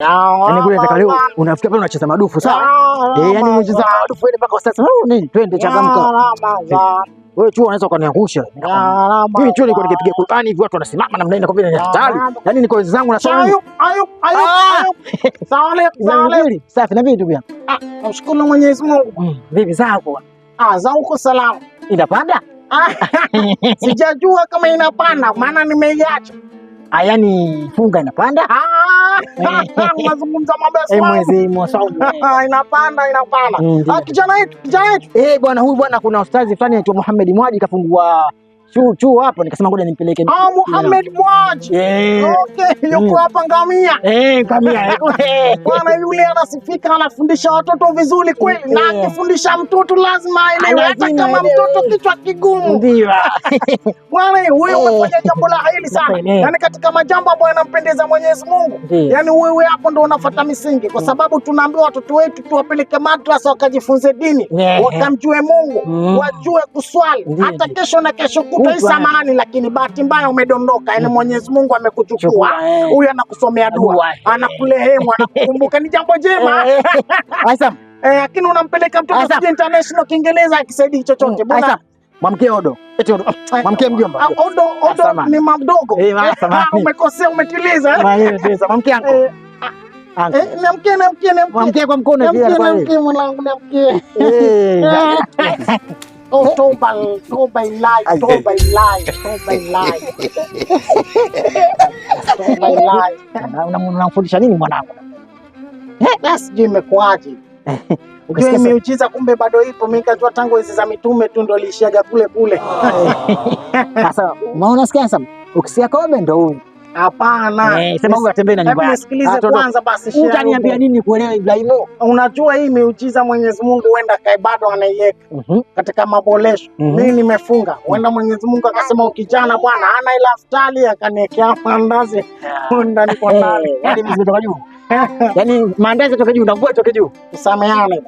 Yaani kule nataka leo unafikia pale unacheza madufu sawa? Yaani unacheza madufu ile mpaka sasa. Nini? Twende changamka. Wewe tu unaweza ukaniangusha. Mimi tu nilikuwa nikipiga Qur'ani hivi watu wanasimama namna hii kwa vile ni hatari. Yaani niko zangu na swali. Ayup. Sawa. Safi na vipi pia? Namshukuru Mwenyezi Mungu. Vipi zako? Za uko salama. Inapanda? Sijajua kama inapanda maana nimeiacha. Yaani funga inapanda? Unazungumza mambo ya swali. Mwezi mwasau. Inapanda. Kijana wetu. Bwana huyu bwana kuna ustazi fulani anaitwa Muhammad Mwaji kafungua chuo hapo nikasema ngoja nimpeleke. Muhammad Mwaji. Okay, yuko hapa Ngamia. Ngamia. Bwana yule anasifika anafundisha watoto vizuri kweli na akifundisha mtoto lazima aelewe hata kama mtoto kichwa kigumu. Ndio. Bwana huyo umefanya jambo la hili sana. Yaani katika majambo ambayo yanampendeza Mwenyezi Mungu. Yaani wewe hapo ndo unafuata misingi kwa sababu tunaambiwa watoto wetu tuwapeleke madrasa wakajifunze dini, wakamjue Mungu, wajue kuswali. Hata kesho na kesho samahani lakini bahati mbaya umedondoka. Yaani Mwenyezi Mungu amekuchukua. Huyu anakusomea dua, anakulehemu, anakukumbuka ni jambo jema. Lakini unampeleka mtoto international Kiingereza akisaidii chochote bwana. Mwamkie Odo. Eti Odo. Mwamkie mjomba. Odo ni mamdogo. Umekosea umetiliza. Mwamkie anko. Namkie. Mwamkie kwa mkono pia kwa hiyo. Namkie mwanangu namkie. Toba ilai. Unamfundisha nini mwanangu? Sijui imekuaje. Ukisikia miujiza kumbe bado ipo. Mimi nikajua tangu hizi za mitume tu ndo liishaga kule. Sasa unaona sasa ukisikia kobe ndo huyu. Hapana. Sema huyu atembee na nyumba. Nisikilize kwanza basi. Utaniambia nini kuelewa Ibrahimu? Unajua hii miujiza Mwenyezi Mungu huenda kai bado anaiweka katika maboresho. Mimi nimefunga. Huenda Mwenyezi Mungu akasema ukijana bwana hana ila iftari akaniwekea mandazi ndani kwa ndani. Yaani mimi kutoka juu. Yaani mandazi kutoka juu na mvua kutoka juu. Tusameane.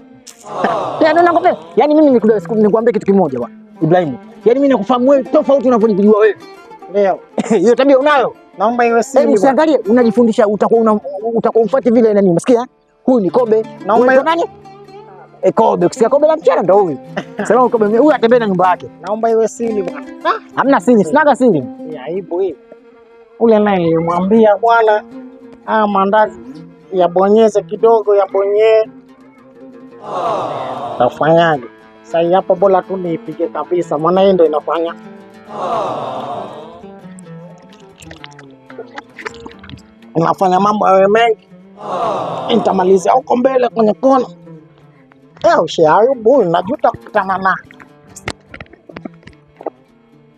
Yaani unakwambia, yaani mimi nikwambia kitu kimoja bwana. Ibrahimu. Yaani mimi nakufahamu wewe tofauti unavyojijua wewe. Ndio. Hiyo tabia unayo. Naomba iwe siri. Usiangalie unajifundisha utakuwa ufuate vile nani umesikia? Huyu ni kobe. Naomba iwe nani? Kobe. Ukisikia kobe la mchana ndo huyu. Sema kobe huyu atembea na nyumba yake. Naomba iwe siri bwana. Hamna siri, sinaga siri. Aibu hii. Ule naye mwambia bwana mandazi yabonyeze kidogo yabonye. Tafanyaje? Sasa hapo bora tu niipige kabisa maana hii ndio inafanya. Unafanya mambo yawe mengi. Nitamalizia huko mbele kwenye kona. Ushauri najuta kukutana na